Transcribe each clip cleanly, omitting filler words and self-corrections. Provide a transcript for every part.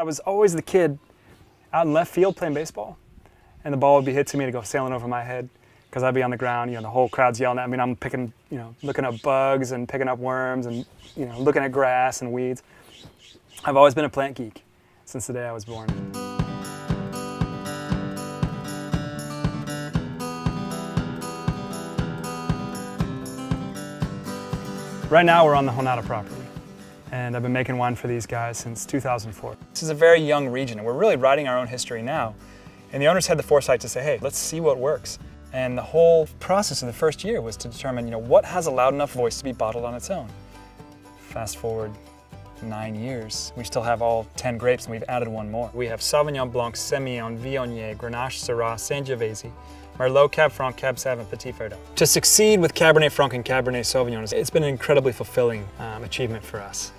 I was always the kid out in left field playing baseball, and the ball would be hit to me to go sailing over my head because I'd be on the ground, you know, the whole crowd's yelling at me. I'm picking, you know, looking up bugs and picking up worms and, you know, looking at grass and weeds. I've always been a plant geek since the day I was born. Right now we're on the Jonata property, and I've been making wine for these guys since 2004. This is a very young region, and we're really writing our own history now. And the owners had the foresight to say, hey, let's see what works. And the whole process of the first year was to determine, you know, what has a loud enough voice to be bottled on its own. Fast forward 9 years, we still have all 10 grapes, and we've added one more. We have Sauvignon Blanc, Sémillon, Viognier, Grenache, Syrah, Sangiovese, Merlot, Cab Franc, Cab Sav, and Petit Verdot. To succeed with Cabernet Franc and Cabernet Sauvignon, it's been an incredibly fulfilling achievement for us.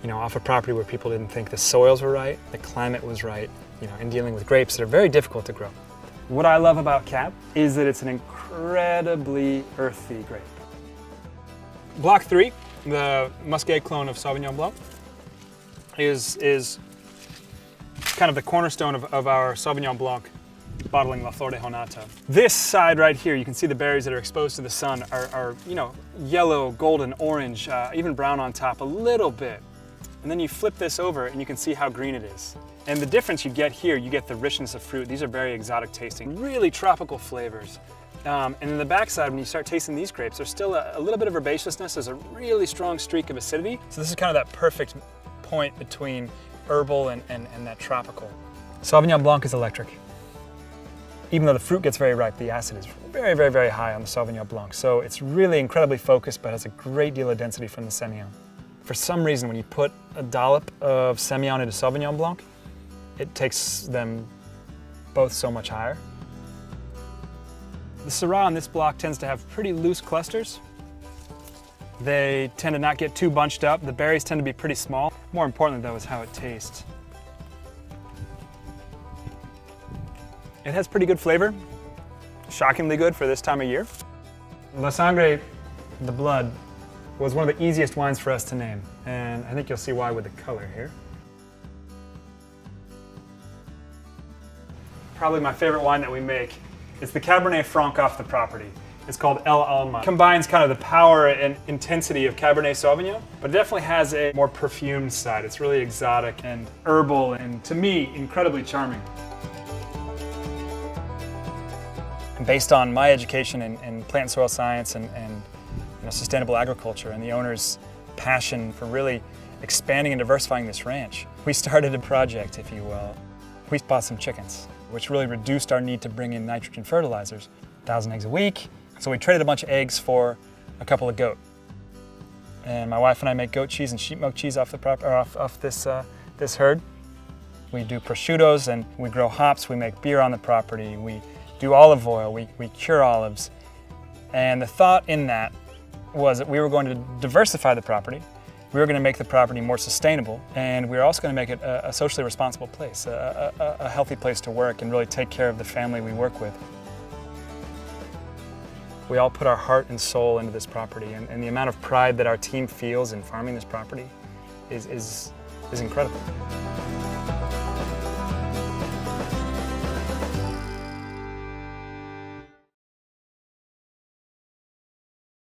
You know, off a property where people didn't think the soils were right, the climate was right, you know, and dealing with grapes that are very difficult to grow. What I love about Cab is that it's an incredibly earthy grape. Block 3, the Muscat clone of Sauvignon Blanc, is kind of the cornerstone of our Sauvignon Blanc bottling La Flor de Jonata. This side right here, you can see the berries that are exposed to the sun are you know, yellow, golden, orange, even brown on top a little bit. And then you flip this over and you can see how green it is. And the difference you get here, you get the richness of fruit. These are very exotic tasting, really tropical flavors. And in the backside, when you start tasting these grapes, there's still a little bit of herbaceousness. There's a really strong streak of acidity. So this is kind of that perfect point between herbal and that tropical. Sauvignon Blanc is electric. Even though the fruit gets very ripe, the acid is very, very, very high on the Sauvignon Blanc. So it's really incredibly focused, but has a great deal of density from the Sémillon. For some reason, when you put a dollop of Sémillon into Sauvignon Blanc, it takes them both so much higher. The Syrah in this block tends to have pretty loose clusters. They tend to not get too bunched up. The berries tend to be pretty small. More importantly, though, is how it tastes. It has pretty good flavor, shockingly good for this time of year. La Sangre, the blood, was one of the easiest wines for us to name, and I think you'll see why with the color here. Probably my favorite wine that we make is the Cabernet Franc off the property. It's called El Alma. It combines kind of the power and intensity of Cabernet Sauvignon, but it definitely has a more perfumed side. It's really exotic and herbal, and to me, incredibly charming. Based on my education in plant and soil science and you know, sustainable agriculture and the owner's passion for really expanding and diversifying this ranch, we started a project, if you will. We bought some chickens, which really reduced our need to bring in nitrogen fertilizers, 1,000 eggs a week. So we traded a bunch of eggs for a couple of goat. And my wife and I make goat cheese and sheep milk cheese off this herd. We do prosciuttos and we grow hops. We make beer on the property. We do olive oil. We cure olives. And the thought in that was that we were going to diversify the property. We were going to make the property more sustainable, and we were also going to make it a socially responsible place, a healthy place to work and really take care of the family we work with. We all put our heart and soul into this property, and the amount of pride that our team feels in farming this property is incredible.